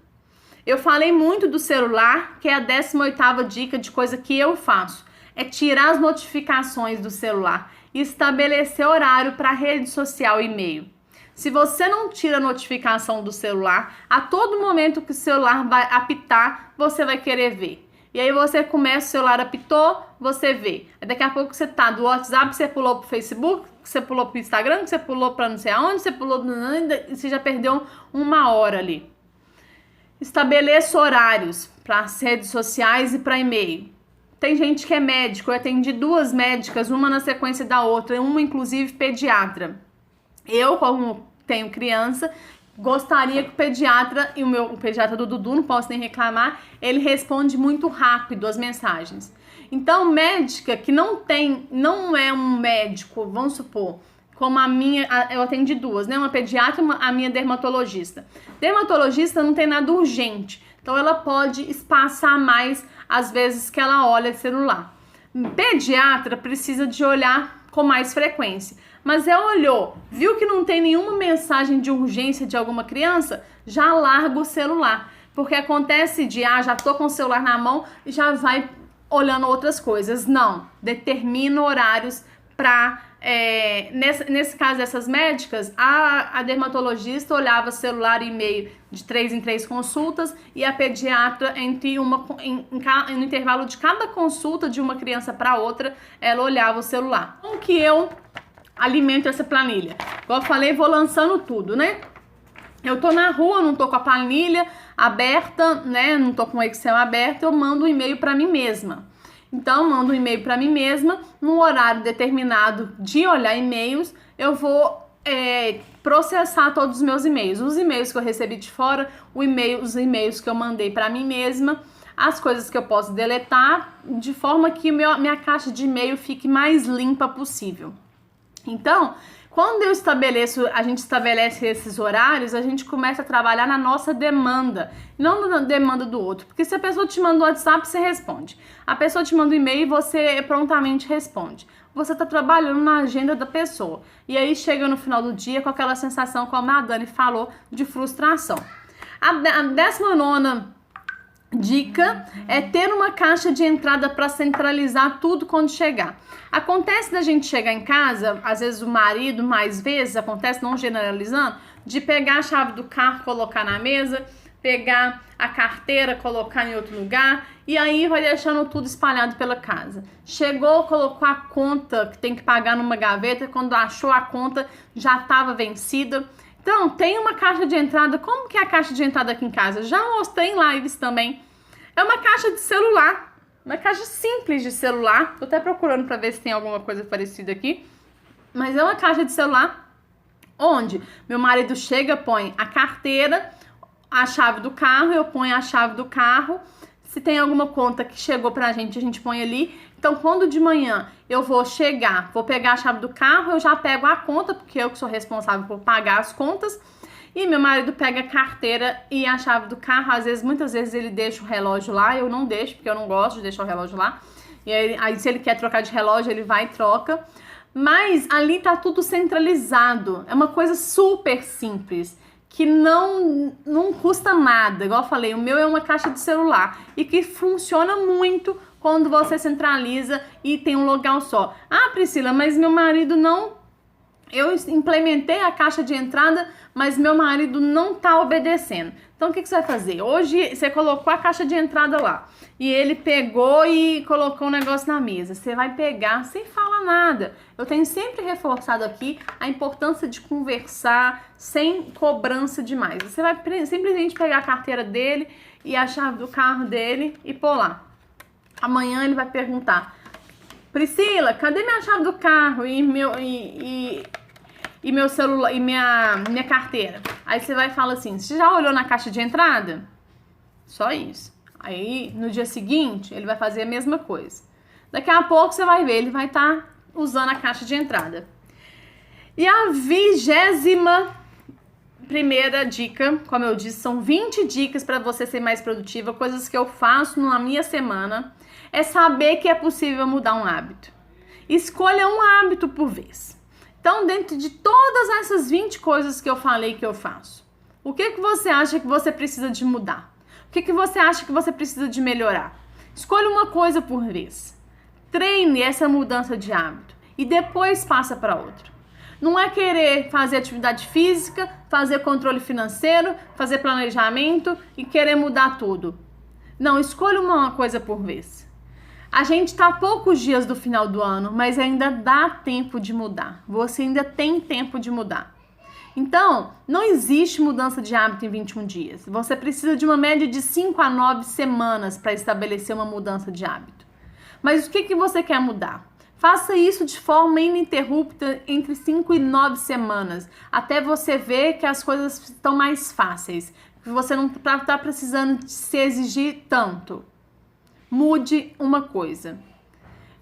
Eu falei muito do celular, que é a 18ª dica de coisa que eu faço. É tirar as notificações do celular e estabelecer horário para rede social e e-mail. Se você não tira a notificação do celular, a todo momento que o celular vai apitar, você vai querer ver. E aí você começa, o celular apitou, você vê. Aí daqui a pouco você tá do WhatsApp, você pulou pro Facebook, você pulou pro Instagram, você pulou pra não sei aonde, você pulou, e você já perdeu 1 hora ali. Estabeleça horários para as redes sociais e para e-mail. Tem gente que é médico, eu atendi 2 médicas, uma na sequência da outra, uma inclusive pediatra. Eu, como tenho criança, gostaria que o pediatra, e o pediatra do Dudu, não posso nem reclamar, ele responde muito rápido as mensagens. Então, médica que não é um médico, vamos supor, como a minha, eu atendi 2, né? Uma pediatra e a minha dermatologista. Dermatologista não tem nada urgente, então ela pode espaçar mais as vezes que ela olha celular. Pediatra precisa de olhar com mais frequência. Mas ela olhou, viu que não tem nenhuma mensagem de urgência de alguma criança, já larga o celular. Porque acontece de, já tô com o celular na mão e já vai olhando outras coisas. Não, determina horários para... nesse caso dessas médicas, a dermatologista olhava celular e e-mail de 3 em 3 consultas e a pediatra no intervalo de cada consulta de uma criança para outra, ela olhava o celular. Como que eu alimento essa planilha? Como eu falei, vou lançando tudo, né? Eu tô na rua, não tô com a planilha aberta, né? Não tô com o Excel aberto, eu mando um e-mail para mim mesma. Então, mando um e-mail para mim mesma, num horário determinado de olhar e-mails, eu vou processar todos os meus e-mails. Os e-mails que eu recebi de fora, os e-mails que eu mandei para mim mesma, as coisas que eu posso deletar, de forma que minha caixa de e-mail fique mais limpa possível. Então, quando a gente estabelece esses horários, a gente começa a trabalhar na nossa demanda, não na demanda do outro. Porque se a pessoa te manda um WhatsApp, você responde. A pessoa te manda um e-mail, você prontamente responde. Você está trabalhando na agenda da pessoa. E aí chega no final do dia com aquela sensação, como a Dani falou, de frustração. A 19ª dica é ter uma caixa de entrada para centralizar tudo quando chegar. Acontece da gente chegar em casa, às vezes o marido, mais vezes, acontece, não generalizando, de pegar a chave do carro, colocar na mesa, pegar a carteira, colocar em outro lugar, e aí vai deixando tudo espalhado pela casa. Chegou, colocou a conta que tem que pagar numa gaveta, quando achou a conta já estava vencida. Então, tem uma caixa de entrada. Como que é a caixa de entrada aqui em casa? Já mostrei em lives também. É uma caixa de celular. Uma caixa simples de celular. Tô até procurando para ver se tem alguma coisa parecida aqui. Mas é uma caixa de celular onde meu marido chega, põe a carteira, a chave do carro, eu ponho a chave do carro. Se tem alguma conta que chegou pra gente, a gente põe ali. Então, quando de manhã eu vou chegar, vou pegar a chave do carro, eu já pego a conta, porque eu que sou responsável por pagar as contas. E meu marido pega a carteira e a chave do carro. Muitas vezes ele deixa o relógio lá, eu não deixo, porque eu não gosto de deixar o relógio lá. E aí se ele quer trocar de relógio, ele vai e troca. Mas ali tá tudo centralizado. É uma coisa super simples, que não custa nada. Igual eu falei, o meu é uma caixa de celular e que funciona muito quando você centraliza e tem um local só. Ah, Priscila, mas meu marido não... Eu implementei a caixa de entrada, mas meu marido não tá obedecendo. Então, o que você vai fazer? Hoje, você colocou a caixa de entrada lá e ele pegou e colocou um negócio na mesa. Você vai pegar sem falar nada. Eu tenho sempre reforçado aqui a importância de conversar sem cobrança demais. Você vai simplesmente pegar a carteira dele e a chave do carro dele e pôr lá. Amanhã ele vai perguntar: Priscila, cadê minha chave do carro e meu celular e minha carteira? Aí você vai falar assim: você já olhou na caixa de entrada? Só isso. Aí no dia seguinte ele vai fazer a mesma coisa. Daqui a pouco você vai ver, ele vai estar usando a caixa de entrada. E a 21ª dica, como eu disse, são 20 dicas para você ser mais produtiva, coisas que eu faço na minha semana, é saber que é possível mudar um hábito. Escolha um hábito por vez. Então, dentro de todas essas 20 coisas que eu falei que eu faço, o que você acha que você precisa de mudar? O que você acha que você precisa de melhorar? Escolha uma coisa por vez. Treine essa mudança de hábito e depois passa para outra. Não é querer fazer atividade física, fazer controle financeiro, fazer planejamento e querer mudar tudo. Não, escolha uma coisa por vez. A gente está a poucos dias do final do ano, mas ainda dá tempo de mudar. Você ainda tem tempo de mudar. Então, não existe mudança de hábito em 21 dias. Você precisa de uma média de 5 a 9 semanas para estabelecer uma mudança de hábito. Mas o que você quer mudar? Faça isso de forma ininterrupta entre 5 e 9 semanas, até você ver que as coisas estão mais fáceis, que você não está precisando se exigir tanto. Mude uma coisa.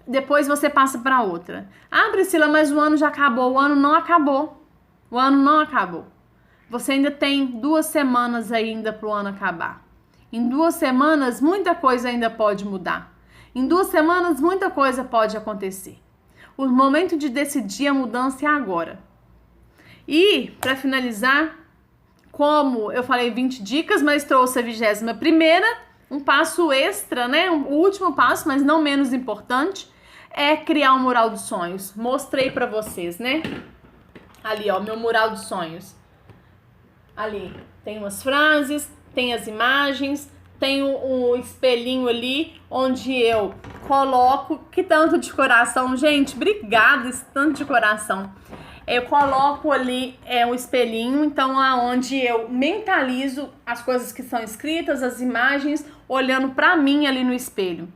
Depois você passa para outra. Ah, Priscila, mas o ano já acabou. O ano não acabou. O ano não acabou. Você ainda tem 2 semanas ainda para o ano acabar. Em 2 semanas, muita coisa ainda pode mudar. Em 2 semanas, muita coisa pode acontecer. O momento de decidir a mudança é agora. E, para finalizar, como eu falei 20 dicas, mas trouxe a 21ª, um passo extra, né? O último passo, mas não menos importante, é criar um mural de sonhos. Mostrei pra vocês, né? Ali, ó, meu mural de sonhos. Ali tem umas frases, tem as imagens, tem o espelhinho ali, onde eu coloco... Que tanto de coração, gente! Obrigada, esse tanto de coração. Eu coloco ali um espelhinho, então aonde eu mentalizo as coisas que são escritas, as imagens, olhando pra mim ali no espelho.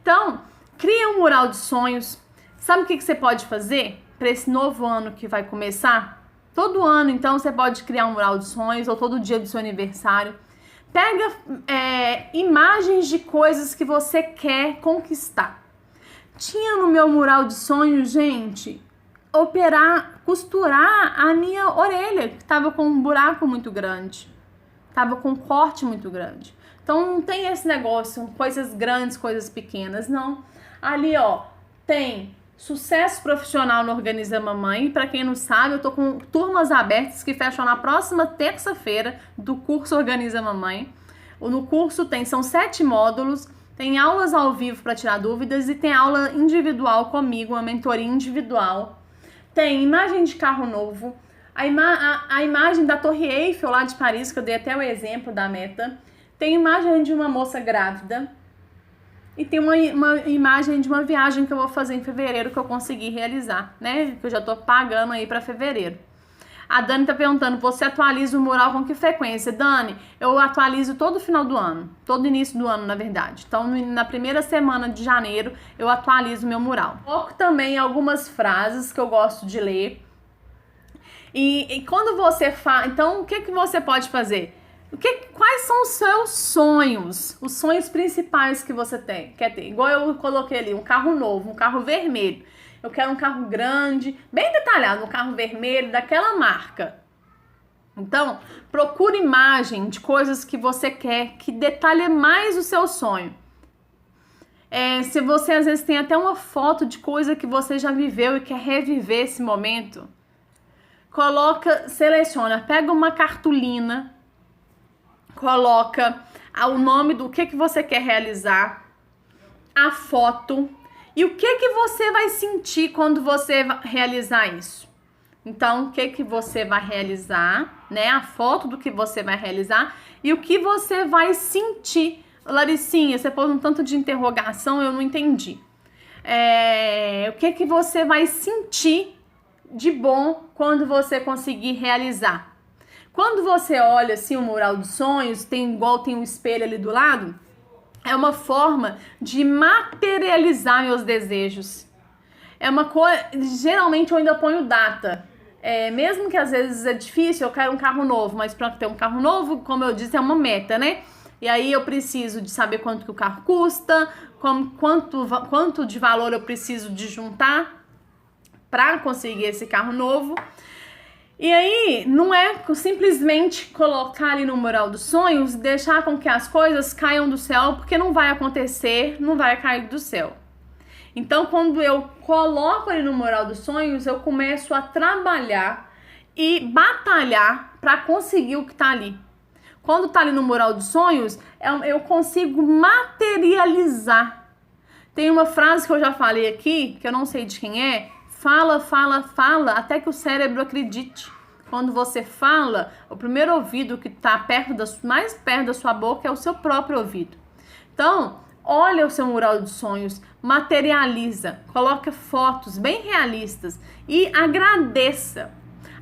Então, cria um mural de sonhos. Sabe o que você pode fazer para esse novo ano que vai começar? Todo ano, então, você pode criar um mural de sonhos, ou todo dia do seu aniversário. Pega imagens de coisas que você quer conquistar. Tinha no meu mural de sonhos, gente, costurar a minha orelha, que tava com um buraco muito grande, tava com um corte muito grande. Então não tem esse negócio, coisas grandes, coisas pequenas, não. Ali, ó, tem sucesso profissional no Organiza Mamãe. Para quem não sabe, eu tô com turmas abertas que fecham na próxima terça-feira do curso Organiza Mamãe. No curso são 7 módulos, tem aulas ao vivo para tirar dúvidas e tem aula individual comigo, uma mentoria individual. Tem imagem de carro novo, a imagem da Torre Eiffel lá de Paris, que eu dei até o exemplo da meta. Tem imagem de uma moça grávida. E tem uma imagem de uma viagem que eu vou fazer em fevereiro que eu consegui realizar, né? Que eu já tô pagando aí para fevereiro. A Dani tá perguntando, você atualiza o mural com que frequência? Dani, eu atualizo todo final do ano, todo início do ano, na verdade. Então, na primeira semana de janeiro, eu atualizo o meu mural. Coloco também algumas frases que eu gosto de ler. E quando você faz... Então, o que você pode fazer? Quais são os seus sonhos? Os sonhos principais que você quer ter? Igual eu coloquei ali, um carro novo, um carro vermelho. Eu quero um carro grande, bem detalhado, um carro vermelho daquela marca. Então, procure imagem de coisas que você quer, que detalhe mais o seu sonho. Se você às vezes tem até uma foto de coisa que você já viveu e quer reviver esse momento, seleciona, pega uma cartolina, coloca o nome do que você quer realizar, a foto e o que você vai sentir quando você realizar isso. Então, o que você vai realizar, né? A foto do que você vai realizar e o que você vai sentir. Laricinha, você pôs um tanto de interrogação, eu não entendi. O que você vai sentir de bom quando você conseguir realizar? Quando você olha assim o mural dos sonhos, tem um espelho ali do lado, é uma forma de materializar meus desejos. É uma coisa, geralmente eu ainda ponho data. Mesmo que às vezes é difícil, eu quero um carro novo, mas para ter um carro novo, como eu disse, é uma meta, né? E aí eu preciso de saber quanto que o carro custa, quanto de valor eu preciso de juntar para conseguir esse carro novo. E aí não é simplesmente colocar ali no mural dos sonhos, deixar com que as coisas caiam do céu, porque não vai acontecer, não vai cair do céu. Então, quando eu coloco ali no mural dos sonhos, eu começo a trabalhar e batalhar para conseguir o que tá ali. Quando tá ali no mural dos sonhos, eu consigo materializar. Tem uma frase que eu já falei aqui, que eu não sei de quem é: fala, fala, fala, até que o cérebro acredite. Quando você fala, o primeiro ouvido que tá mais perto da sua boca é o seu próprio ouvido. Então, olha o seu mural dos sonhos, materializa, coloca fotos bem realistas e agradeça.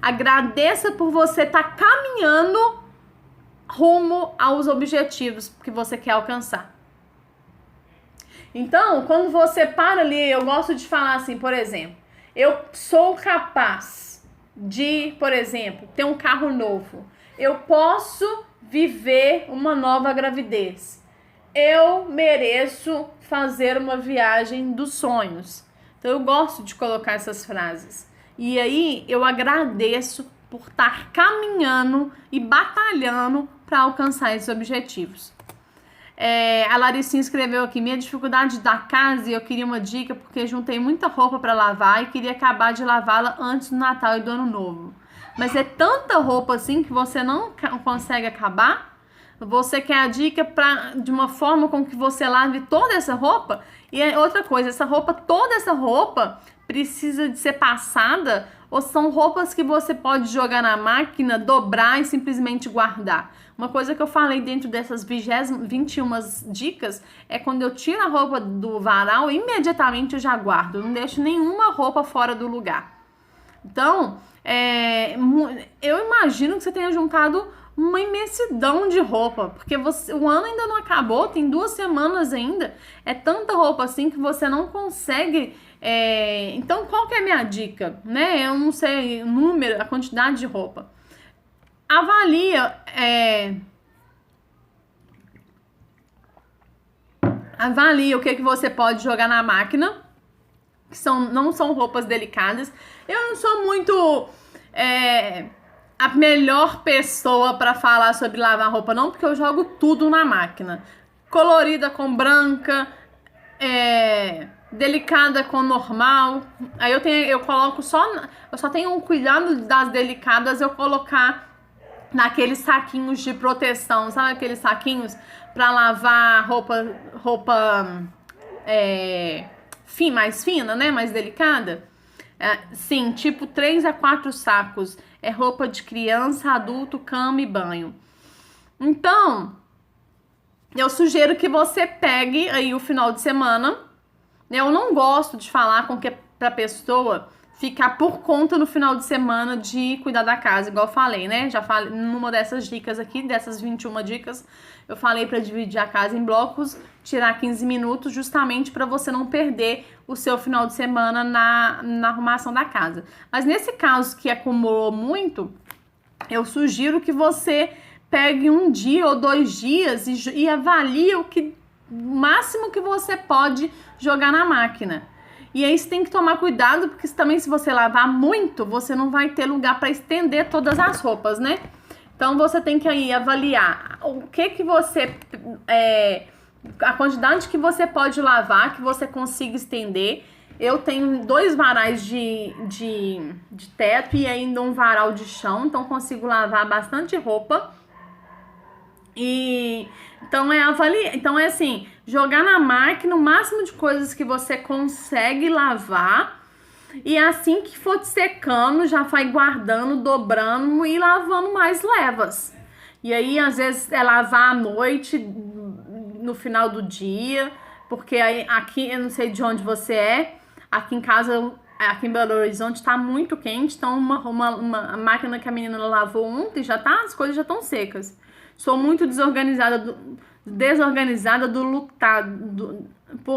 Agradeça por você estar caminhando rumo aos objetivos que você quer alcançar. Então, quando você para ali, eu gosto de falar assim, por exemplo, eu sou capaz de, por exemplo, ter um carro novo. Eu posso viver uma nova gravidez. Eu mereço fazer uma viagem dos sonhos. Então, eu gosto de colocar essas frases. E aí, eu agradeço por estar caminhando e batalhando para alcançar esses objetivos. A Laricinha escreveu aqui: minha dificuldade da casa, e eu queria uma dica porque juntei muita roupa para lavar e queria acabar de lavá-la antes do Natal e do Ano Novo. Mas é tanta roupa assim que você não consegue acabar? Você quer a dica de uma forma com que você lave toda essa roupa? E outra coisa, toda essa roupa precisa de ser passada, ou são roupas que você pode jogar na máquina, dobrar e simplesmente guardar? Uma coisa que eu falei dentro dessas 21 dicas é: quando eu tiro a roupa do varal, imediatamente eu já guardo, não deixo nenhuma roupa fora do lugar. Então, eu imagino que você tenha juntado uma imensidão de roupa, porque o ano ainda não acabou, tem 2 semanas ainda, é tanta roupa assim que você não consegue. Então, qual que é a minha dica? Né? Eu não sei o número, a quantidade de roupa. Avalie o que você pode jogar na máquina, que não são roupas delicadas. Eu não sou muito a melhor pessoa para falar sobre lavar roupa, não, porque eu jogo tudo na máquina. Colorida com branca, delicada com normal. Aí eu coloco eu só tenho um cuidado das delicadas, eu colocar naqueles saquinhos de proteção, sabe aqueles saquinhos para lavar roupa mais fina, né, mais delicada? Sim, tipo 3 a 4 sacos. É roupa de criança, adulto, cama e banho. Então, eu sugiro que você pegue aí o final de semana. Eu não gosto de falar pra pessoa ficar por conta no final de semana de cuidar da casa, igual eu falei, né? Já falei numa dessas dicas aqui, dessas 21 dicas, eu falei para dividir a casa em blocos, tirar 15 minutos, justamente para você não perder o seu final de semana na arrumação da casa. Mas nesse caso que acumulou muito, eu sugiro que você pegue 1 dia ou 2 dias e avalie o máximo que você pode jogar na máquina. E aí você tem que tomar cuidado, porque também se você lavar muito, você não vai ter lugar para estender todas as roupas, né? Então você tem que aí avaliar o que você... a quantidade que você pode lavar, que você consiga estender, Eu tenho 2 varais de teto e ainda um varal de chão, então consigo lavar bastante roupa. E então então é assim, jogar na máquina o máximo de coisas que você consegue lavar, e assim que for te secando, já vai guardando, dobrando e lavando mais levas. E aí às vezes é lavar à noite, no final do dia, porque aí, aqui eu não sei de onde você é, aqui em casa, aqui em Belo Horizonte tá muito quente, então uma máquina que a menina lavou ontem, as coisas já estão secas. Sou muito desorganizada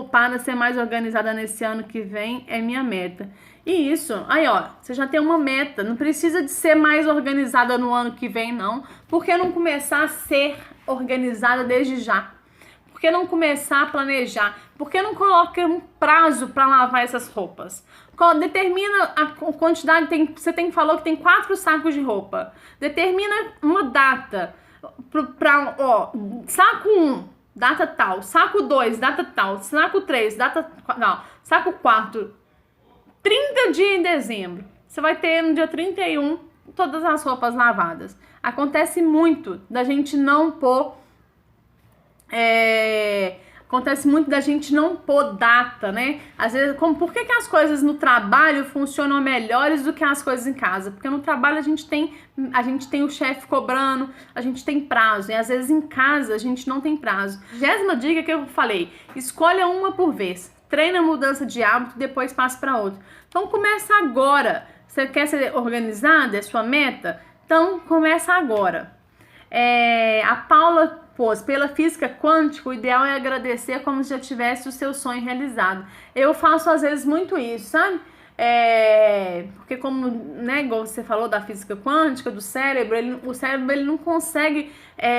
para ser mais organizada nesse ano que vem, é minha meta. E isso, aí ó, você já tem uma meta, não precisa de ser mais organizada no ano que vem não, por que não começar a ser organizada desde já? Por que não começar a planejar? Por que não coloca um prazo para lavar essas roupas? Determina a quantidade, falou que tem 4 sacos de roupa, determina uma data. Saco 1, data tal, saco 2, data tal, saco 3, saco 4, 30 dias em dezembro. Você vai ter no dia 31 todas as roupas lavadas. Acontece muito da gente não pôr data, né? Às vezes, por que as coisas no trabalho funcionam melhores do que as coisas em casa? Porque no trabalho a gente tem o chefe cobrando, a gente tem prazo, e às vezes em casa a gente não tem prazo. 20ª dica que eu falei: escolha uma por vez. Treina a mudança de hábito, depois passa para outra. Então começa agora. Você quer ser organizada? É sua meta? Então começa agora. A Paula pôs: pela física quântica, o ideal é agradecer como se já tivesse o seu sonho realizado. Eu faço às vezes muito isso, sabe? Porque como, né, igual você falou da física quântica, do cérebro, o cérebro ele não consegue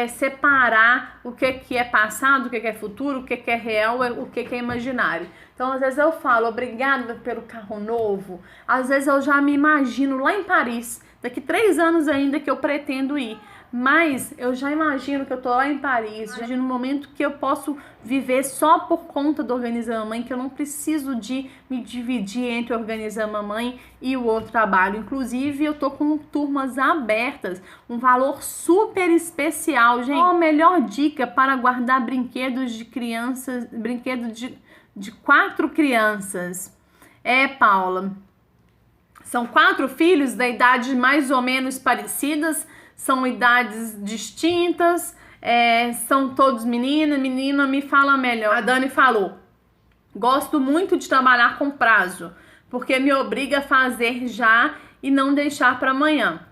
separar o que é passado, o que é futuro, o que é real, o que é imaginário. Então, às vezes eu falo: obrigada pelo carro novo. Às vezes eu já me imagino lá em Paris, daqui 3 anos ainda que eu pretendo ir. Mas eu já imagino que eu tô lá em Paris, já imagino um momento que eu posso viver só por conta do Organiza Mamãe, que eu não preciso de me dividir entre o Organiza Mamãe e o outro trabalho. Inclusive, eu tô com turmas abertas, um valor super especial, gente. Qual a melhor dica para guardar brinquedos de crianças, de 4 crianças? Paula, são 4 filhos da idade mais ou menos parecidas, são idades distintas, são todos meninas. Menina, me fala melhor. A Dani falou: gosto muito de trabalhar com prazo, porque me obriga a fazer já e não deixar para amanhã.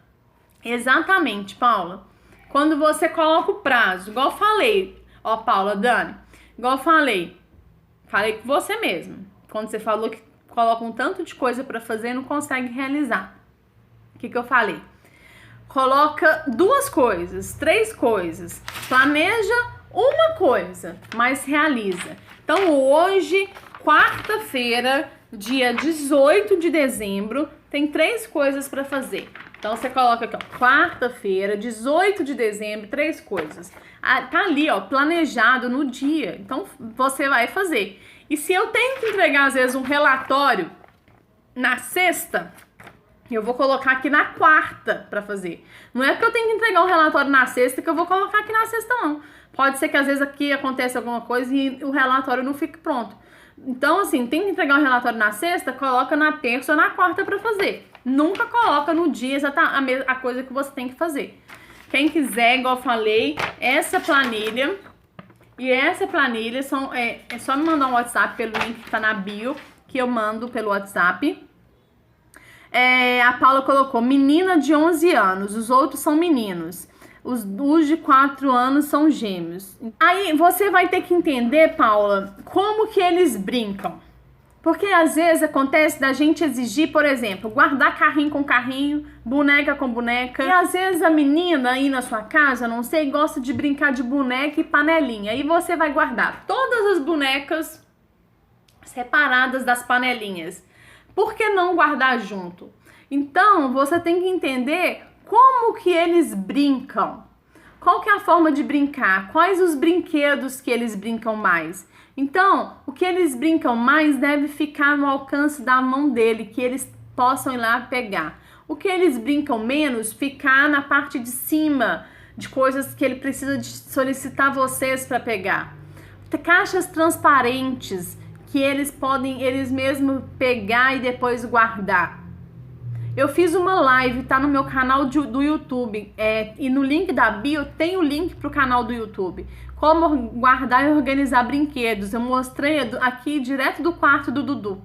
Exatamente, Paula. Quando você coloca o prazo, igual eu falei, ó, Paula, Dani, igual eu falei com você mesmo. Quando você falou que coloca um tanto de coisa para fazer e não consegue realizar. O que eu falei? Coloca 2 coisas, 3 coisas, planeja uma coisa, mas realiza. Então hoje, quarta-feira, dia 18 de dezembro, tem 3 coisas para fazer. Então você coloca aqui, ó, quarta-feira, 18 de dezembro, 3 coisas. Tá ali, ó, planejado no dia. Então você vai fazer. E se eu tenho que entregar às vezes um relatório na sexta, eu vou colocar aqui na quarta para fazer. Não é porque eu tenho que entregar um relatório na sexta que eu vou colocar aqui na sexta, não. Pode ser que às vezes aqui acontece alguma coisa e o relatório não fique pronto. Então, assim, tem que entregar um relatório na sexta, coloca na terça ou na quarta para fazer. Nunca coloca no dia a coisa que você tem que fazer. Quem quiser, igual eu falei, essa planilha é só me mandar um WhatsApp pelo link que tá na bio, que eu mando pelo WhatsApp. A Paula colocou: menina de 11 anos, os outros são meninos. Os de 4 anos são gêmeos. Aí você vai ter que entender, Paula, como que eles brincam. Porque às vezes acontece da gente exigir, por exemplo, guardar carrinho com carrinho, boneca com boneca. E às vezes a menina aí na sua casa, não sei, gosta de brincar de boneca e panelinha. Aí você vai guardar todas as bonecas separadas das panelinhas. Por que não guardar junto? Então, você tem que entender como que eles brincam. Qual que é a forma de brincar? Quais os brinquedos que eles brincam mais? Então, o que eles brincam mais deve ficar no alcance da mão dele, que eles possam ir lá pegar. O que eles brincam menos, ficar na parte de cima, de coisas que ele precisa de solicitar vocês para pegar. Caixas transparentes, que eles podem eles mesmos pegar e depois guardar. Eu fiz uma live, tá no meu canal do YouTube, e no link da bio tem o link pro canal do YouTube. Como guardar e organizar brinquedos. Eu mostrei aqui direto do quarto do Dudu.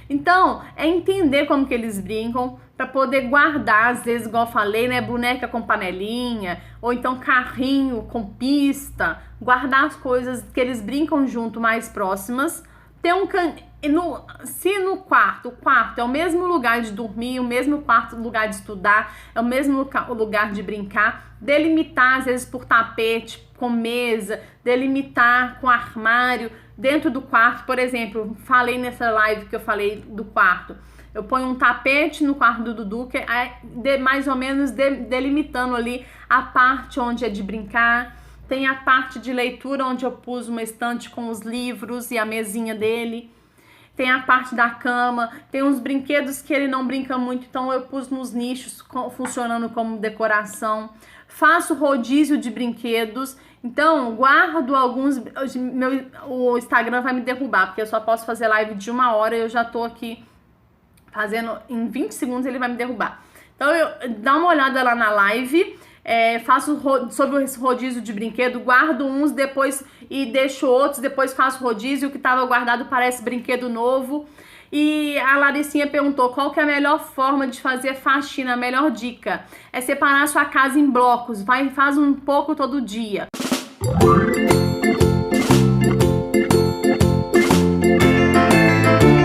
Então, é entender como que eles brincam, para poder guardar, às vezes, igual eu falei, né, boneca com panelinha, ou então carrinho com pista, guardar as coisas que eles brincam junto mais próximas. Ter se no quarto, o quarto é o mesmo lugar de dormir, o mesmo lugar de estudar, é o mesmo lugar de brincar, delimitar, às vezes, por tapete, com mesa, delimitar com armário, dentro do quarto, por exemplo, falei nessa live que eu falei do quarto, eu ponho um tapete no quarto do Dudu, que é mais ou menos delimitando ali a parte onde é de brincar. Tem a parte de leitura, onde eu pus uma estante com os livros e a mesinha dele. Tem a parte da cama, tem uns brinquedos que ele não brinca muito, então eu pus nos nichos, funcionando como decoração. Faço rodízio de brinquedos, então guardo alguns... O Instagram vai me derrubar, porque eu só posso fazer live de 1 hora e eu já tô aqui fazendo... Em 20 segundos ele vai me derrubar. Então dá uma olhada lá na live... faço sobre esse rodízio de brinquedo, guardo uns depois e deixo outros, depois faço rodízio, o que estava guardado parece brinquedo novo. E a Laricinha perguntou qual que é a melhor forma de fazer faxina, a melhor dica é separar a sua casa em blocos, faz um pouco todo dia.